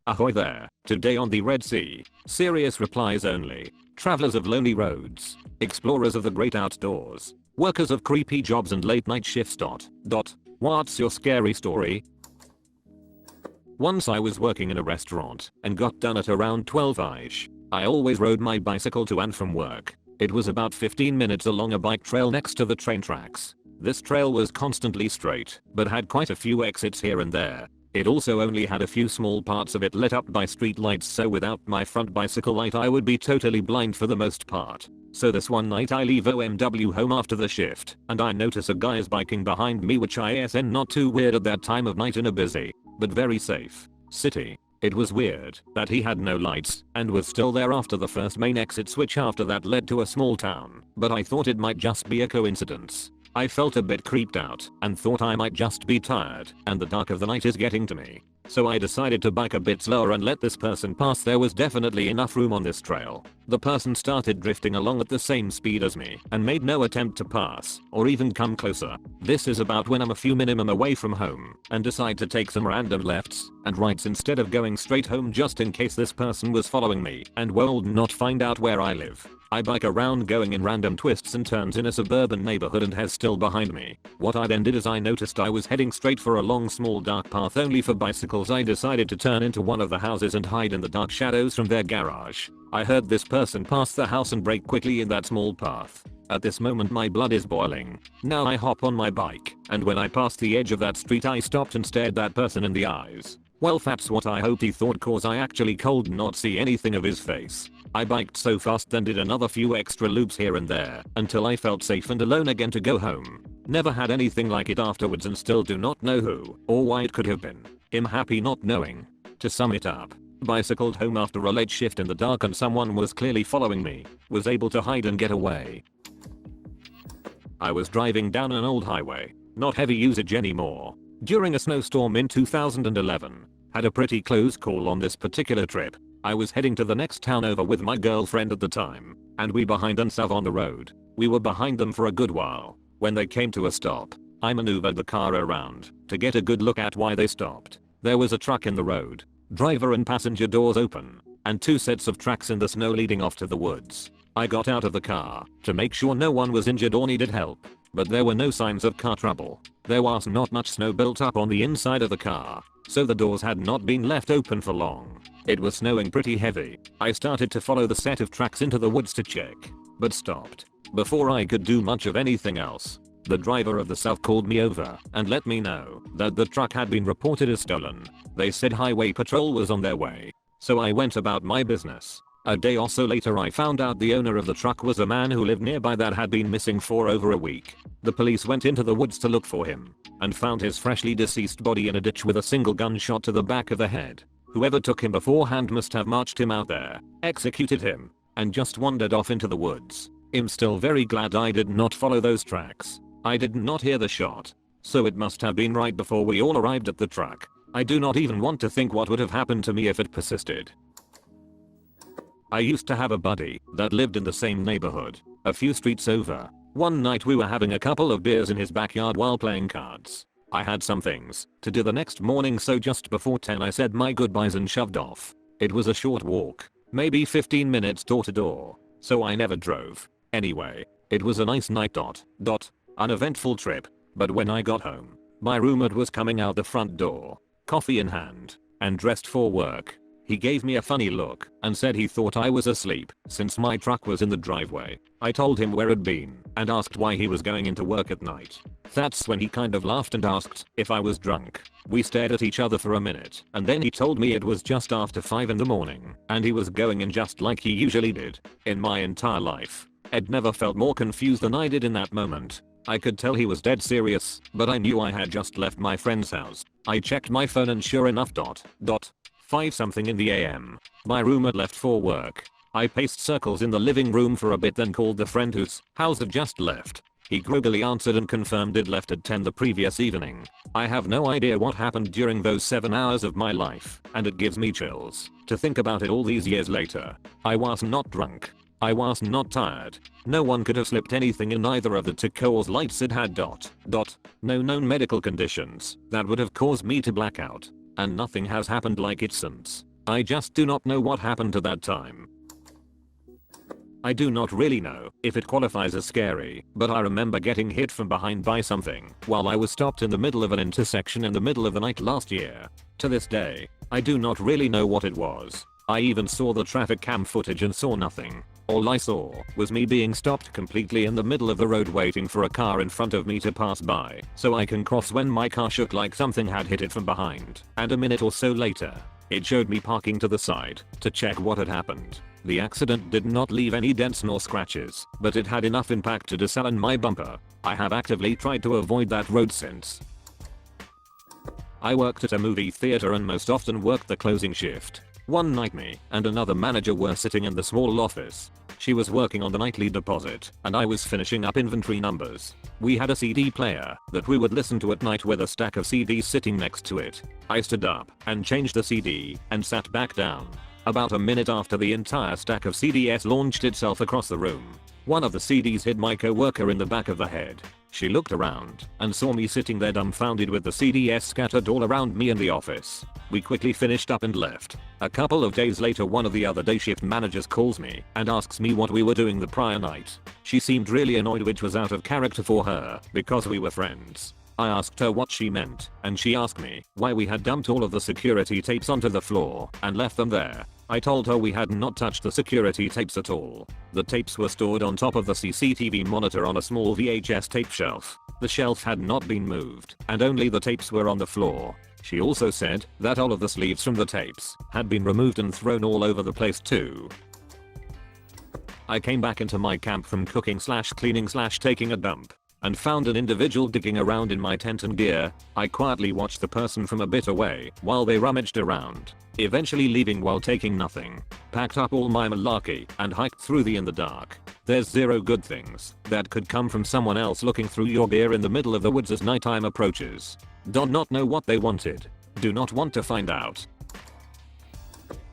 Ahoy there. Today on the Red Sea. Serious replies only. Travelers of lonely roads. Explorers of the great outdoors. Workers of creepy jobs and late night shifts. What's your scary story? Once I was working in a restaurant and got done at around 12ish. I always rode my bicycle to and from work. It was about 15 minutes along a bike trail next to the train tracks. This trail was constantly straight, but had quite a few exits here and there. It also only had a few small parts of it lit up by street lights, so without my front bicycle light I would be totally blind for the most part. So this one night I leave OMW home after the shift, and I notice a guy is biking behind me, which ISN not too weird at that time of night in a busy, but very safe, city. It was weird that he had no lights and was still there after the first main exit, switch after that led to a small town, but I thought it might just be a coincidence. I felt a bit creeped out and thought I might just be tired and the dark of the night is getting to me. So I decided to bike a bit slower and let this person pass. There was definitely enough room on this trail. The person started drifting along at the same speed as me and made no attempt to pass or even come closer. This is about when I'm a few minimum away from home and decide to take some random lefts and rights instead of going straight home, just in case this person was following me and would not find out where I live. I bike around going in random twists and turns in a suburban neighborhood and has still behind me. What I then did is I noticed I was heading straight for a long small dark path only for bicycles. I decided to turn into one of the houses and hide in the dark shadows from their garage. I heard this person pass the house and brake quickly in that small path. At this moment my blood is boiling. Now I hop on my bike, and when I passed the edge of that street I stopped and stared that person in the eyes. Well, that's what I hoped he thought, cause I actually could not see anything of his face. I biked so fast then did another few extra loops here and there until I felt safe and alone again to go home. Never had anything like it afterwards and still do not know who or why it could have been. I'm happy not knowing. To sum it up, bicycled home after a late shift in the dark and someone was clearly following me. Was able to hide and get away. I was driving down an old highway, not heavy usage anymore, during a snowstorm in 2011. Had a pretty close call on this particular trip. I was heading to the next town over with my girlfriend at the time, and we behind NSFW on the road. We were behind them for a good while. When they came to a stop, I maneuvered the car around to get a good look at why they stopped. There was a truck in the road, driver and passenger doors open, and two sets of tracks in the snow leading off to the woods. I got out of the car to make sure no one was injured or needed help, but there were no signs of car trouble. There was not much snow built up on the inside of the car, so the doors had not been left open for long. It was snowing pretty heavy. I started to follow the set of tracks into the woods to check, but stopped. Before I could do much of anything else, the driver of the South called me over and let me know that the truck had been reported as stolen. They said highway patrol was on their way, so I went about my business. A day or so later I found out the owner of the truck was a man who lived nearby that had been missing for over a week. The police went into the woods to look for him and found his freshly deceased body in a ditch with a single gunshot to the back of the head. Whoever took him beforehand must have marched him out there, executed him, and just wandered off into the woods. I'm still very glad I did not follow those tracks. I did not hear the shot, so it must have been right before we all arrived at the truck. I do not even want to think what would have happened to me if it persisted. I used to have a buddy that lived in the same neighborhood, a few streets over. One night we were having a couple of beers in his backyard while playing cards. I had some things to do the next morning, so just before 10 I said my goodbyes and shoved off. It was a short walk, maybe 15 minutes door to door, so I never drove. Anyway, it was a nice night. Uneventful trip, but when I got home, my roommate was coming out the front door, coffee in hand, and dressed for work. He gave me a funny look and said he thought I was asleep since my truck was in the driveway. I told him where it'd been and asked why he was going into work at night. That's when he kind of laughed and asked if I was drunk. We stared at each other for a minute and then he told me it was just after 5 in the morning and he was going in just like he usually did. In my entire life, I'd never felt more confused than I did in that moment. I could tell he was dead serious, but I knew I had just left my friend's house. I checked my phone and sure enough 5 something in the AM. My roommate left for work. I paced circles in the living room for a bit, then called the friend whose house had just left. He groggily answered and confirmed it left at 10 the previous evening. I have no idea what happened during those 7 hours of my life, and it gives me chills to think about it all these years later. I was not drunk. I was not tired. No one could have slipped anything in either of the two cause lights. It had no known medical conditions that would have caused me to black out. And nothing has happened like it since. I just do not know what happened to that time. I do not really know if it qualifies as scary, but I remember getting hit from behind by something while I was stopped in the middle of an intersection in the middle of the night last year. To this day, I do not really know what it was. I even saw the traffic cam footage and saw nothing. All I saw was me being stopped completely in the middle of the road waiting for a car in front of me to pass by so I can cross when my car shook like something had hit it from behind, and a minute or so later, it showed me parking to the side to check what had happened. The accident did not leave any dents nor scratches, but it had enough impact to disarm my bumper. I have actively tried to avoid that road since. I worked at a movie theater and most often worked the closing shift. One night me and another manager were sitting in the small office. She was working on the nightly deposit and I was finishing up inventory numbers. We had a CD player that we would listen to at night with a stack of CDs sitting next to it. I stood up and changed the CD and sat back down. About a minute after, the entire stack of CDs launched itself across the room. One of the CDs hit my co-worker in the back of the head. She looked around and saw me sitting there dumbfounded with the CDs scattered all around me in the office. We quickly finished up and left. A couple of days later, one of the other day shift managers calls me and asks me what we were doing the prior night. She seemed really annoyed, which was out of character for her because we were friends. I asked her what she meant, and she asked me why we had dumped all of the security tapes onto the floor and left them there. I told her we had not touched the security tapes at all. The tapes were stored on top of the CCTV monitor on a small VHS tape shelf. The shelf had not been moved, and only the tapes were on the floor. She also said that all of the sleeves from the tapes had been removed and thrown all over the place too. I came back into my camp from cooking/cleaning/taking a dump and found an individual digging around in my tent and gear. I quietly watched the person from a bit away while they rummaged around, eventually leaving while taking nothing. Packed up all my malarkey and hiked through in the dark. There's zero good things that could come from someone else looking through your gear in the middle of the woods as nighttime approaches. Do not know what they wanted. Do not want to find out.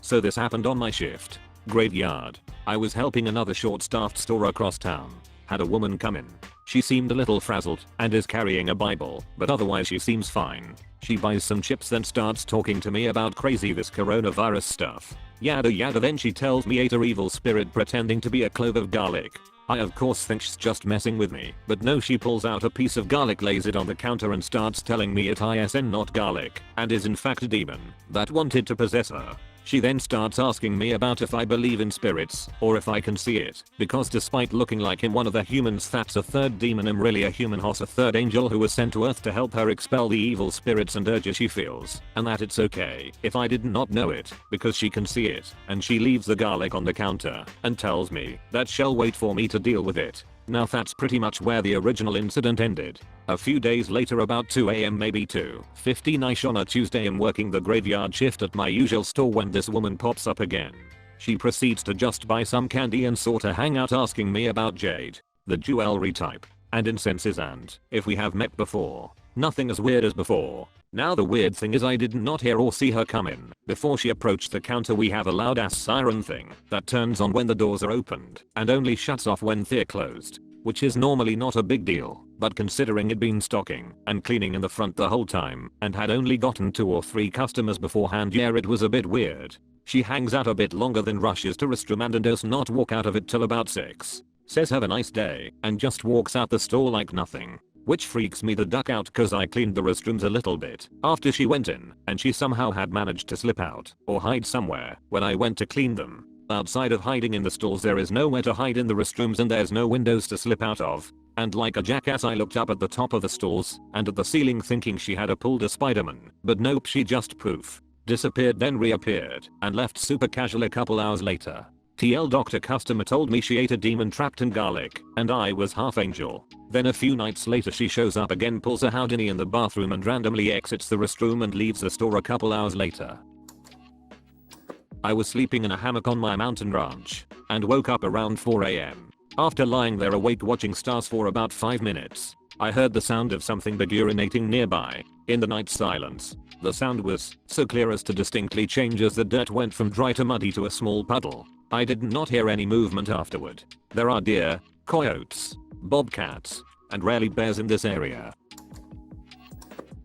So this happened on my shift. Graveyard. I was helping another short-staffed store across town. Had a woman come in. She seemed a little frazzled and is carrying a Bible, but otherwise she seems fine. She buys some chips, then starts talking to me about crazy this coronavirus stuff. Yada yada, then she tells me ate a evil spirit pretending to be a clove of garlic. I of course think she's just messing with me, but no, she pulls out a piece of garlic, lays it on the counter and starts telling me it is not garlic and is in fact a demon that wanted to possess her. She then starts asking me about if I believe in spirits or if I can see it, because despite looking like I'm one of the humans, that's a third demon. I'm really a human hoss, a third angel who was sent to earth to help her expel the evil spirits and urges she feels, and that it's okay if I did not know it because she can see it. And she leaves the garlic on the counter and tells me that she'll wait for me to deal with it. Now that's pretty much where the original incident ended. A few days later, about 2 AM, maybe 2:59ish on a Tuesday, I'm working the graveyard shift at my usual store when this woman pops up again. She proceeds to just buy some candy and sorta hang out, asking me about jade, the jewelry type, and incenses, and if we have met before. Nothing as weird as before. Now the weird thing is I did not hear or see her come in. Before she approached the counter, we have a loud ass siren thing that turns on when the doors are opened and only shuts off when they're closed, which is normally not a big deal, but considering it'd been stocking and cleaning in the front the whole time and had only gotten 2 or 3 customers beforehand, yeah, it was a bit weird. She hangs out a bit longer, then rushes to restroom and does not walk out of it till about 6. Says have a nice day and just walks out the store like nothing. Which freaks me the duck out, cause I cleaned the restrooms a little bit after she went in and she somehow had managed to slip out or hide somewhere when I went to clean them. Outside of hiding in the stalls, there is nowhere to hide in the restrooms and there's no windows to slip out of. And like a jackass, I looked up at the top of the stalls and at the ceiling thinking she had pulled a Spider-Man, but nope, she just poof disappeared, then reappeared and left super casual a couple hours later. TL doctor customer told me she ate a demon trapped in garlic and I was half angel. Then a few nights later she shows up again, pulls a Houdini in the bathroom and randomly exits the restroom and leaves the store a couple hours later. I was sleeping in a hammock on my mountain ranch and woke up around 4 AM. After lying there awake watching stars for about 5 minutes, I heard the sound of something big urinating nearby. In the night silence, the sound was so clear as to distinctly change as the dirt went from dry to muddy to a small puddle. I did not hear any movement afterward. There are deer, coyotes, bobcats, and rarely bears in this area.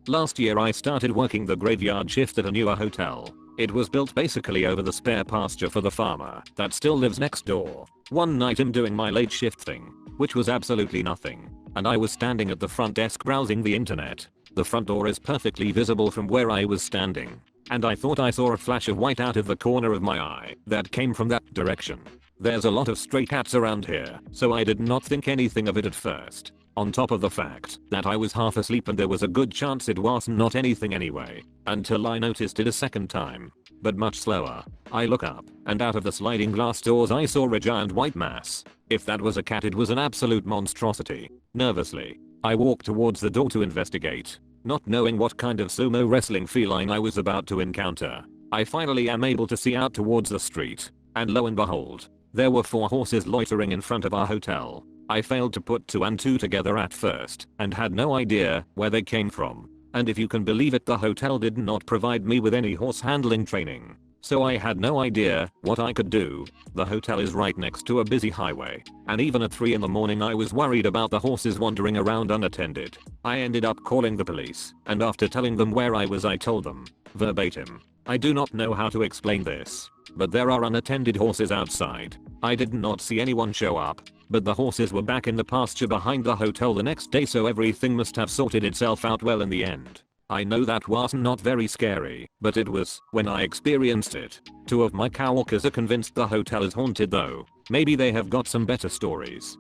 Last year I started working the graveyard shift at a newer hotel. It was built basically over the spare pasture for the farmer that still lives next door. One night I'm doing my late shift thing, which was absolutely nothing, and I was standing at the front desk browsing the internet. The front door is perfectly visible from where I was standing, and I thought I saw a flash of white out of the corner of my eye that came from that direction. There's a lot of stray cats around here, so I did not think anything of it at first. On top of the fact that I was half asleep and there was a good chance it was not anything anyway, until I noticed it a second time, but much slower. I look up, and out of the sliding glass doors I saw a giant white mass. If that was a cat, it was an absolute monstrosity. Nervously, I walked towards the door to investigate, not knowing what kind of sumo wrestling feline I was about to encounter. I finally am able to see out towards the street, and lo and behold, there were 4 horses loitering in front of our hotel. I failed to put 2 and 2 together at first and had no idea where they came from. And if you can believe it, the hotel did not provide me with any horse handling training. So I had no idea what I could do. The hotel is right next to a busy highway, and even at 3 in the morning I was worried about the horses wandering around unattended. I ended up calling the police, and after telling them where I was I told them, verbatim, "I do not know how to explain this, but there are unattended horses outside. I did not see anyone show up, but the horses were back in the pasture behind the hotel the next day, so everything must have sorted itself out well in the end." I know that was not very scary, but it was when I experienced it. 2 of my coworkers are convinced the hotel is haunted though. Maybe they have got some better stories.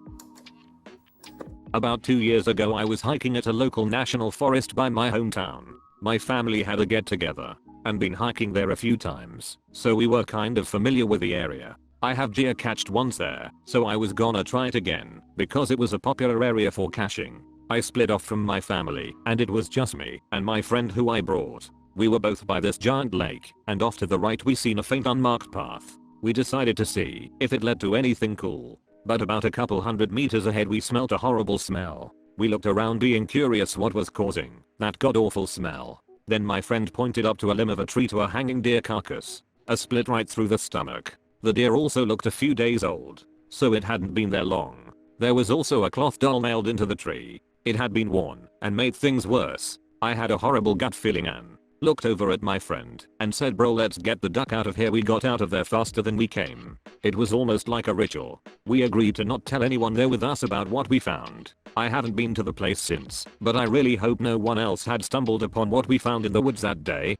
About 2 years ago I was hiking at a local national forest by my hometown. My family had a get together and been hiking there a few times, so we were kind of familiar with the area. I have geocached once there, so I was gonna try it again because it was a popular area for caching. I split off from my family and it was just me and my friend who I brought. We were both by this giant lake, and off to the right we seen a faint unmarked path. We decided to see if it led to anything cool, but about a couple 100 meters ahead we smelt a horrible smell. We looked around being curious what was causing that god-awful smell. Then my friend pointed up to a limb of a tree to a hanging deer carcass, a split right through the stomach. The deer also looked a few days old, so it hadn't been there long. There was also a cloth doll nailed into the tree. It had been worn and made things worse. I had a horrible gut feeling and looked over at my friend and said, "Bro, let's get the duck out of here." We got out of there faster than we came. It was almost like a ritual. We agreed to not tell anyone there with us about what we found. I haven't been to the place since, but I really hope no one else had stumbled upon what we found in the woods that day.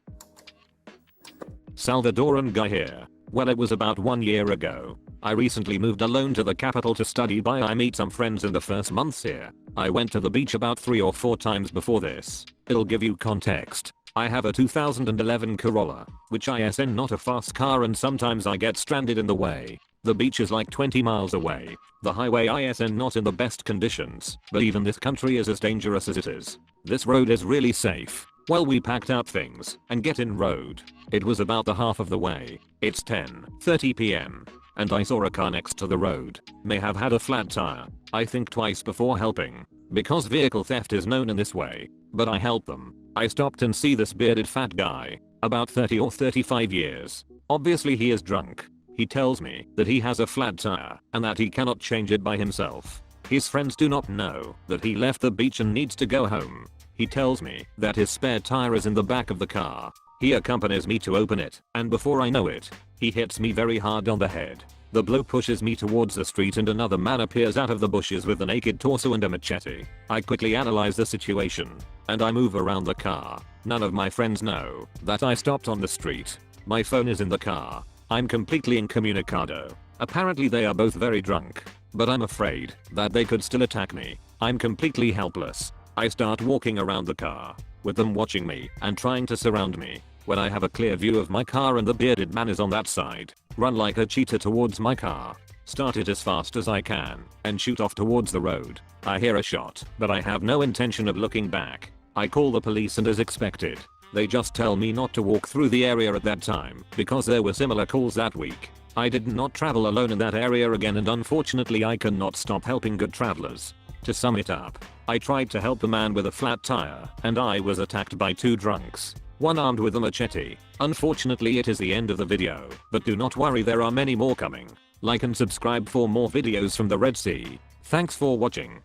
Salvadoran guy here. Well, it was about 1 year ago. I recently moved alone to the capital to study. I meet some friends in the first months here. I went to the beach about 3 or 4 times before this. It'll give you context. I have a 2011 Corolla, which isn't not a fast car, and sometimes I get stranded in the way. The beach is like 20 miles away. The highway isn't not in the best conditions, but even this country is as dangerous as it is. This road is really safe. Well, we packed up things and get in road. It was about the half of the way. It's 10:30 p.m. and I saw a car next to the road. May have had a flat tire. I think twice before helping, because vehicle theft is known in this way, but I helped them. I stopped and see this bearded fat guy, about 30 or 35 years. Obviously he is drunk. He tells me that he has a flat tire and that he cannot change it by himself. His friends do not know that he left the beach and needs to go home. He tells me that his spare tire is in the back of the car. He accompanies me to open it, and before I know it, he hits me very hard on the head. The blow pushes me towards the street and another man appears out of the bushes with a naked torso and a machete. I quickly analyze the situation, and I move around the car. None of my friends know that I stopped on the street. My phone is in the car. I'm completely incommunicado. Apparently they are both very drunk, but I'm afraid that they could still attack me. I'm completely helpless. I start walking around the car, with them watching me and trying to surround me. When I have a clear view of my car and the bearded man is on that side, run like a cheetah towards my car, start it as fast as I can, and shoot off towards the road. I hear a shot, but I have no intention of looking back. I call the police and as expected, they just tell me not to walk through the area at that time because there were similar calls that week. I did not travel alone in that area again, and unfortunately I cannot stop helping good travelers. To sum it up, I tried to help the man with a flat tire and I was attacked by 2 drunks, one armed with a machete. Unfortunately it is the end of the video, but do not worry, there are many more coming. Like and subscribe for more videos from the Red Sea. Thanks for watching.